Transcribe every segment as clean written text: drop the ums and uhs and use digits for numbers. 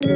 Guys,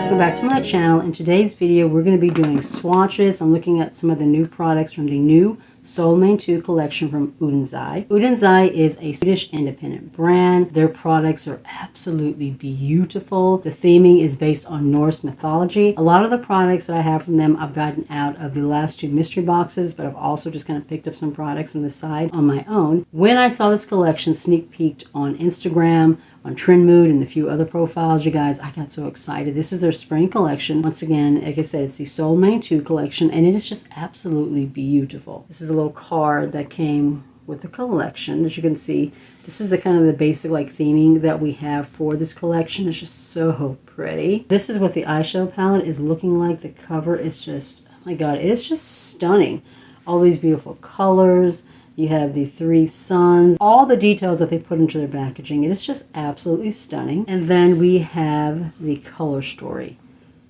welcome back to my channel. In today's video, we're going to be doing swatches. I'm looking at some of the new products from the new Solmane II Collection from Undereye. Undereye is a Swedish independent brand. Their products are absolutely beautiful. The theming is based on Norse mythology. A lot of the products that I have from them, I've gotten out of the last two mystery boxes, but I've also just kind of picked up some products on the side on my own. When I saw this collection sneak peeked on Instagram, on Trend Mood, and a few other profiles, you guys, I got so excited. This is their spring collection. Once again, like I said, it's the Solmane II Collection, and it is just absolutely beautiful. This is a little card that came with the collection. As you can see, this is the kind of the basic like theming that we have for this collection. It's just so pretty. This is what the eyeshadow palette is looking like. The cover is just, oh my god, it is just stunning. All these beautiful colors. You have the three suns, all the details that they put into their packaging. It is just absolutely stunning. And then we have the color story.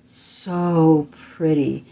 So pretty.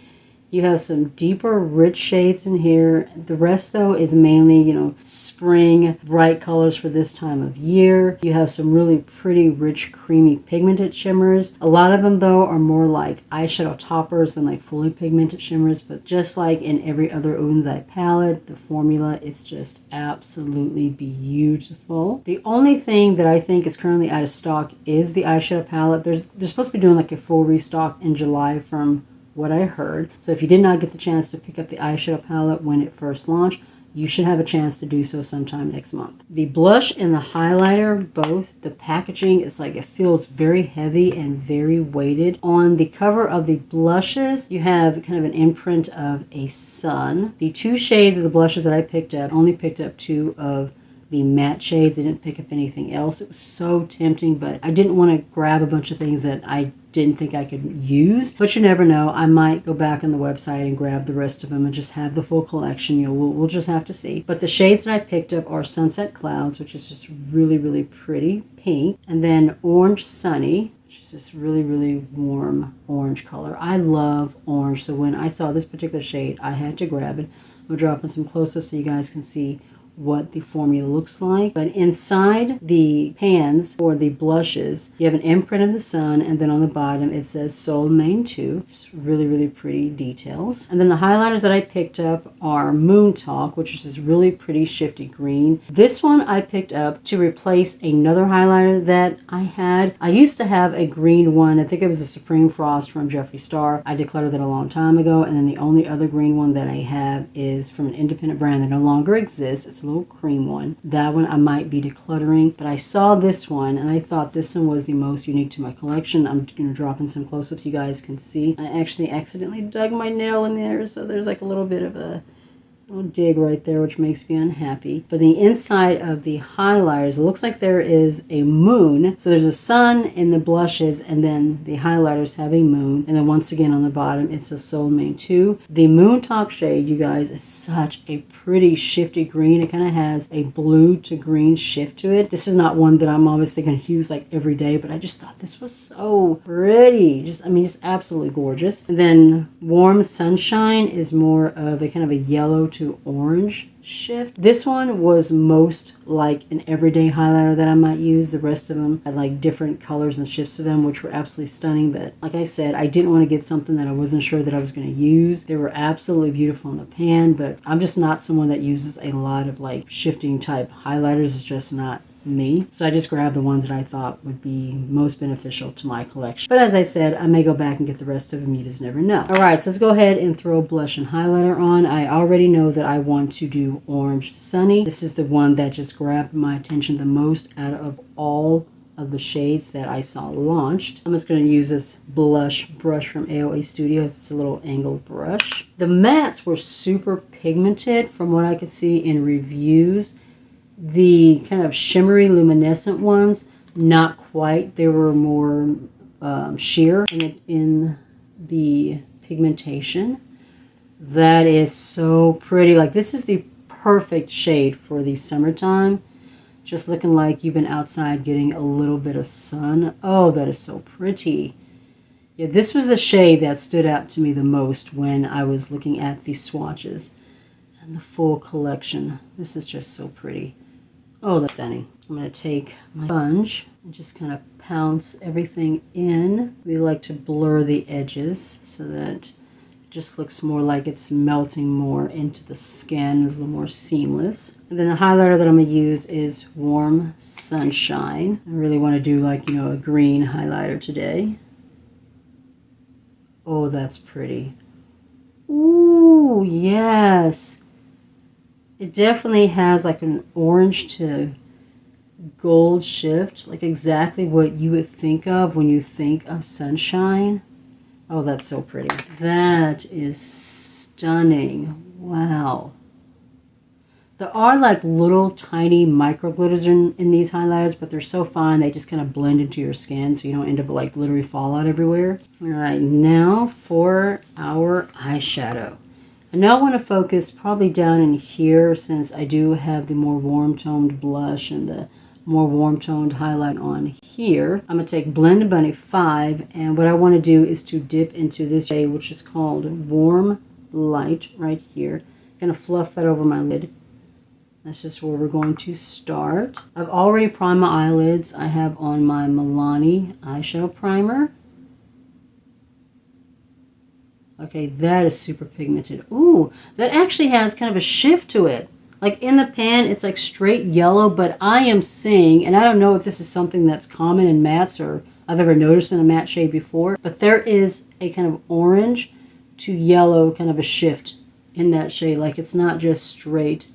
You have some deeper, rich shades in here. The rest, though, is mainly, you know, spring, bright colors for this time of year. You have some really pretty, rich, creamy, pigmented shimmers. A lot of them, though, are more like eyeshadow toppers than like fully pigmented shimmers. But just like in every other Undereye palette, the formula is just absolutely beautiful. The only thing that I think is currently out of stock is the eyeshadow palette. They're supposed to be doing like a full restock in July from what I heard. So if you did not get the chance to pick up the eyeshadow palette when it first launched, you should have a chance to do so sometime next month. The blush and the highlighter, both, the packaging is like, it feels very heavy and very weighted. On the cover of the blushes, you have kind of an imprint of a sun. The two shades of the blushes that I picked up, only picked up two of the matte shades. I didn't pick up anything else. It was so tempting, but I didn't want to grab a bunch of things that I didn't think I could use. But you never know. I might go back on the website and grab the rest of them and just have the full collection. You know, we'll just have to see. But the shades that I picked up are Sunset Clouds, which is just really, really pretty pink. And then Orange Sunny, which is this really, really warm orange color. I love orange, so when I saw this particular shade, I had to grab it. I'm dropping some close-ups so you guys can see what the formula looks like. But inside the pans for the blushes, you have an imprint of the sun, and then on the bottom it says Solmane II. It's really, really pretty details. And then the highlighters that I picked up are Moon Talk, which is this really pretty shifty green. This one I picked up to replace another highlighter that I had. I used to have a green one. I think it was a Supreme Frost from Jeffree Star. I decluttered that a long time ago, and then the only other green one that I have is from an independent brand that no longer exists. It's a little cream one. That one I might be decluttering, but I saw this one and I thought this one was the most unique to my collection. I'm going to drop in some close-ups you guys can see. I actually accidentally dug my nail in there, so there's like a little bit of a little dig right there, which makes me unhappy. But the inside of the highlighters, it looks like there is a moon. So there's a sun in the blushes, and then the highlighters have a moon. And then once again on the bottom, it's a Solmane II. The Moon Talk shade, you guys, is such a pretty shifty green. It kind of has a blue to green shift to it. This is not one that I'm obviously going to use like every day, but I just thought this was so pretty. Just, I mean, just absolutely gorgeous. And then Warm Sunshine is more of a kind of a yellow to orange shift. This one was most like an everyday highlighter that I might use. The rest of them had like different colors and shifts to them, which were absolutely stunning. But like I said, I didn't want to get something that I wasn't sure that I was going to use. They were absolutely beautiful in the pan, but I'm just not someone that uses a lot of like shifting type highlighters. It's just not me. So I just grabbed the ones that I thought would be most beneficial to my collection. But as I said, I may go back and get the rest of them. You just never know. Alright, so let's go ahead and throw blush and highlighter on. I already know that I want to do Orange Sunny. This is the one that just grabbed my attention the most out of all of the shades that I saw launched. I'm just going to use this blush brush from AOA Studios. It's a little angled brush. The mattes were super pigmented from what I could see in reviews. The kind of shimmery luminescent ones, not quite. They were more sheer in the pigmentation. That is so pretty. Like, this is the perfect shade for the summertime. Just looking like you've been outside getting a little bit of sun. Oh, that is so pretty. Yeah, this was the shade that stood out to me the most when I was looking at the swatches and the full collection. This is just so pretty. Oh, that's stunning. I'm going to take my sponge and just kind of pounce everything in. We like to blur the edges so that it just looks more like it's melting more into the skin. It's a little more seamless. And then the highlighter that I'm going to use is Warm Sunshine. I really want to do like, you know, a green highlighter today. Oh, that's pretty. Ooh, yes. It definitely has like an orange to gold shift, like exactly what you would think of when you think of sunshine. Oh, that's so pretty. That is stunning. Wow. There are like little tiny micro glitters in these highlighters, but they're so fine they just kind of blend into your skin so you don't end up like glittery fallout everywhere. All right, now for our eyeshadow. I now want to focus probably down in here since I do have the more warm toned blush and the more warm toned highlight on here. I'm going to take Blend Bunny 5, and what I want to do is to dip into this shade, which is called Warm Light, right here. Going to fluff that over my lid. That's just where we're going to start. I've already primed my eyelids. I have on my Milani eyeshadow primer. Okay, that is super pigmented. Ooh, that actually has kind of a shift to it. Like in the pan, it's like straight yellow, but I am seeing, and I don't know if this is something that's common in mattes or I've ever noticed in a matte shade before, but there is a kind of orange to yellow kind of a shift in that shade. Like it's not just straight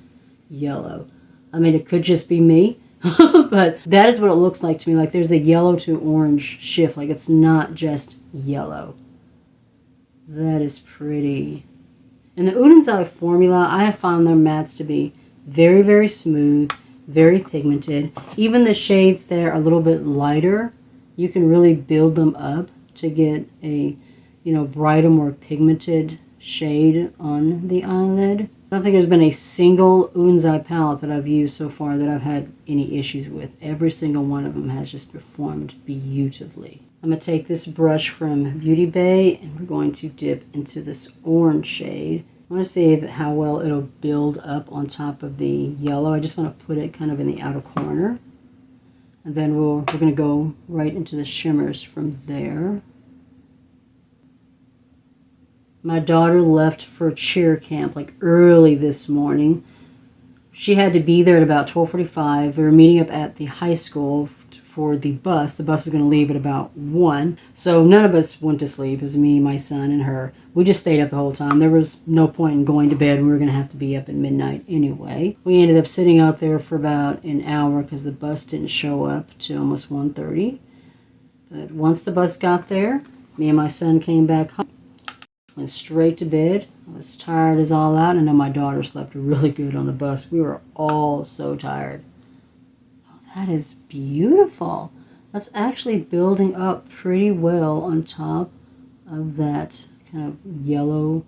yellow. I mean, it could just be me, but that is what it looks like to me. Like there's a yellow to orange shift. Like it's not just yellow. That is pretty. And the Oden's Eye formula, I have found their mattes to be very, very smooth, very pigmented. Even the shades that are a little bit lighter, you can really build them up to get a, you know, brighter, more pigmented shade on the eyelid. I don't think there's been a single Oden's Eye palette that I've used so far that I've had any issues with. Every single one of them has just performed beautifully. I'm going to take this brush from Beauty Bay and we're going to dip into this orange shade. I want to see how well it'll build up on top of the yellow. I just want to put it kind of in the outer corner. And then we're going to go right into the shimmers from there. My daughter left for cheer camp like early this morning. She had to be there at about 12:45. We were meeting up at the high school for the bus. The bus is going to leave at about 1. So none of us went to sleep. It was me, my son, and her. We just stayed up the whole time. There was no point in going to bed. We were going to have to be up at midnight anyway. We ended up sitting out there for about an hour because the bus didn't show up till almost 1:30. But once the bus got there, me and my son came back home. Went straight to bed. I was tired as all out. And I know my daughter slept really good on the bus. We were all so tired. Oh, that is beautiful. That's actually building up pretty well on top of that kind of yellow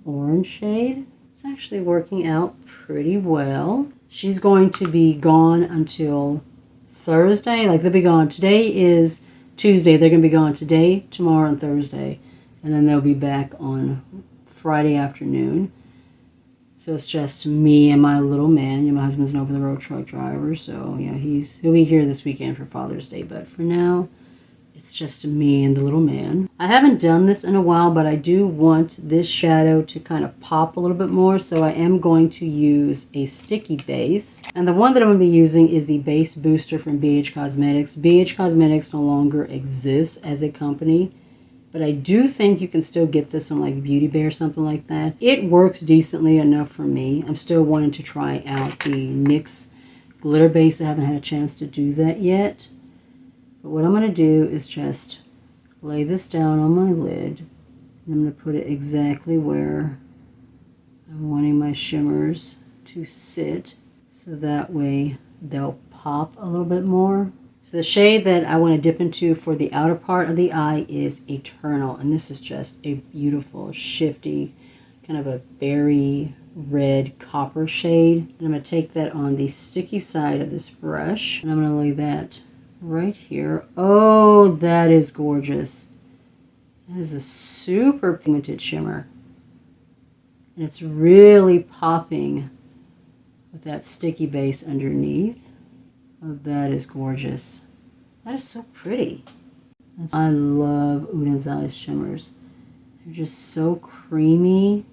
orange shade. It's actually working out pretty well. She's going to be gone until Thursday. Like they'll be gone. Today is Tuesday. They're going to be gone today, tomorrow, and Thursday. And then they'll be back on Friday afternoon. So it's just me and my little man. You know, my husband's an over-the-road truck driver, so you know he'll be here this weekend for Father's Day. But for now, it's just me and the little man. I haven't done this in a while, but I do want this shadow to kind of pop a little bit more. So I am going to use a sticky base. And the one that I'm going to be using is the Base Booster from BH Cosmetics. BH Cosmetics no longer exists as a company. But I do think you can still get this on like Beauty Bay or something like that. It works decently enough for me. I'm still wanting to try out the NYX glitter base. I haven't had a chance to do that yet. But what I'm going to do is just lay this down on my lid. And I'm going to put it exactly where I'm wanting my shimmers to sit. So that way they'll pop a little bit more. So the shade that I want to dip into for the outer part of the eye is Eternal. And this is just a beautiful, shifty, kind of a berry red copper shade. And I'm going to take that on the sticky side of this brush. And I'm going to lay that right here. Oh, that is gorgeous. That is a super pigmented shimmer. And it's really popping with that sticky base underneath. Oh, that is gorgeous. That is so pretty. I love Oden's Eyes shimmers. They're just so creamy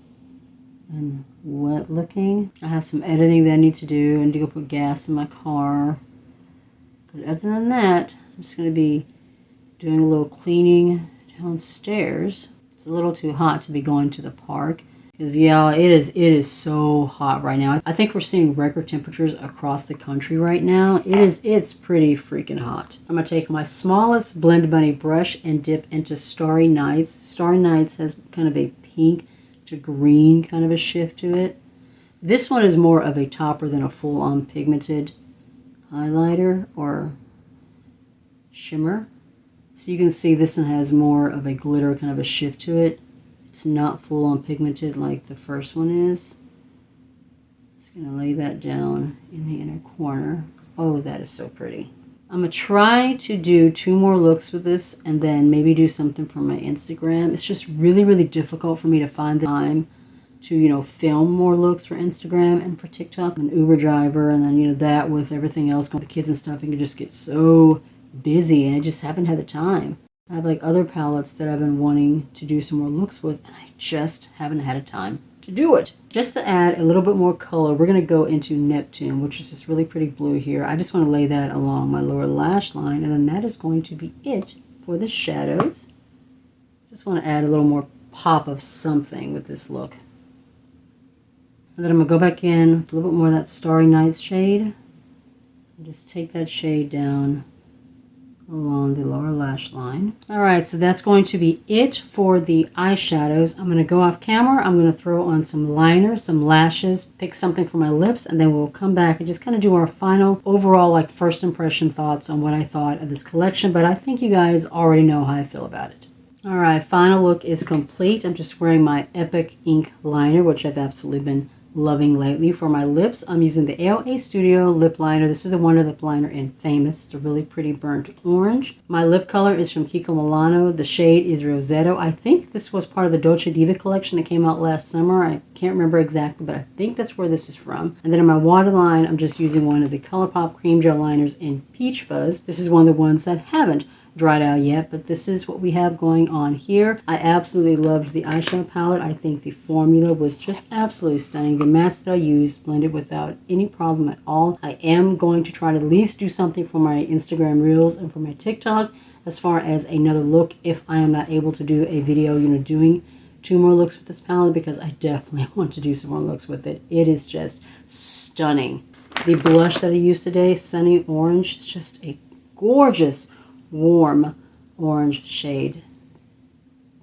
and wet looking. I have some editing that I need to do. I need to go put gas in my car. But other than that, I'm just going to be doing a little cleaning downstairs. It's a little too hot to be going to the park. Because, yeah, it is so hot right now. I think we're seeing record temperatures across the country right now. It's pretty freaking hot. I'm going to take my smallest Blend Bunny brush and dip into Starry Nights. Starry Nights has kind of a pink to green kind of a shift to it. This one is more of a topper than a full-on pigmented highlighter or shimmer. So you can see this one has more of a glitter kind of a shift to it. It's not full-on pigmented like the first one is. Just going to lay that down in the inner corner. Oh, that is so pretty. I'm going to try to do 2 more looks with this and then maybe do something for my Instagram. It's just really, really difficult for me to find the time to, you know, film more looks for Instagram and for TikTok. I'm an Uber driver, and then, you know, that with everything else going with the kids and stuff, it can just get so busy, and I just haven't had the time. I have like other palettes that I've been wanting to do some more looks with, and I just haven't had a time to do it. Just to add a little bit more color, we're going to go into Neptune, which is this really pretty blue here. I just want to lay that along my lower lash line, and then that is going to be it for the shadows. Just want to add a little more pop of something with this look. And then I'm going to go back in with a little bit more of that Starry Nights shade, and just take that shade down along the lower lash line. Alright, so that's going to be it for the eyeshadows. I'm going to go off camera. I'm going to throw on some liner, some lashes, pick something for my lips, and then we'll come back and just kind of do our final overall like first impression thoughts on what I thought of this collection. But I think you guys already know how I feel about it. Alright, final look is complete. I'm just wearing my Epic Ink Liner, which I've absolutely been loving lately. For my lips, I'm using the AOA Studio lip liner. This is the Wonder Lip Liner in Famous. It's a really pretty burnt orange. My lip color is from Kiko Milano. The shade is Rosetto. I think this was part of the Dolce Diva collection that came out last summer. I can't remember exactly, but I think that's where this is from. And then in my waterline, I'm just using one of the Colourpop cream gel liners in Peach Fuzz. This is one of the ones that haven't dried out yet, but this is what we have going on here. I absolutely loved the eyeshadow palette. I think the formula was just absolutely stunning. The masks that I used blended without any problem at all. I am going to try to at least do something for my Instagram Reels and for my TikTok as far as another look if I am not able to do a video, you know, doing 2 more looks with this palette, because I definitely want to do some more looks with it. It is just stunning. The blush that I used today, Sunny Orange, is just a gorgeous warm orange shade.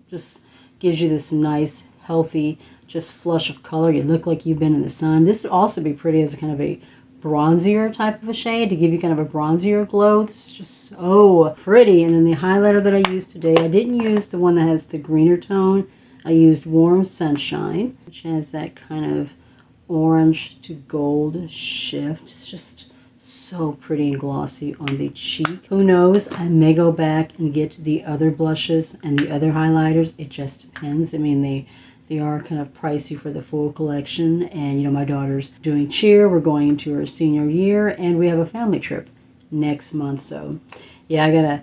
Just gives you this nice, healthy, just flush of color. You look like you've been in the sun. This would also be pretty as a kind of a bronzier type of a shade to give you kind of a bronzier glow. This is just so pretty. And then the highlighter that I used today, I didn't use the one that has the greener tone. I used Warm Sunshine, which has that kind of orange to gold shift. It's just so pretty and glossy on the cheek. Who knows? I may go back and get the other blushes and the other highlighters. It just depends. I mean, they are kind of pricey for the full collection. And, you know, my daughter's doing cheer. We're going into her senior year, and we have a family trip next month. So, yeah, I gotta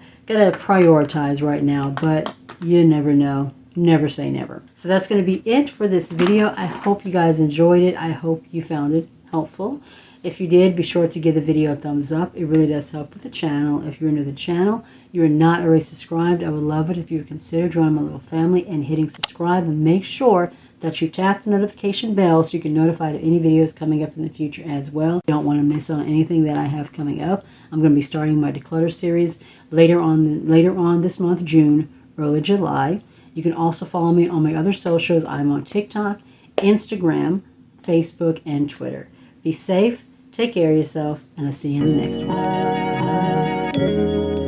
prioritize right now. But you never know. Never say never. So that's going to be it for this video. I hope you guys enjoyed it. I hope you found it helpful. If you did, be sure to give the video a thumbs up. It really does help with the channel. If you're new to the channel, you are not already subscribed, I would love it if you would consider joining my little family and hitting subscribe, and make sure that you tap the notification bell so you can notify of any videos coming up in the future as well. You don't want to miss on anything that I have coming up. I'm going to be starting my Declutter series later on this month, June, early July. You can also follow me on my other socials. I'm on TikTok, Instagram, Facebook, and Twitter. Be safe. Take care of yourself, and I'll see you in the next one. Bye.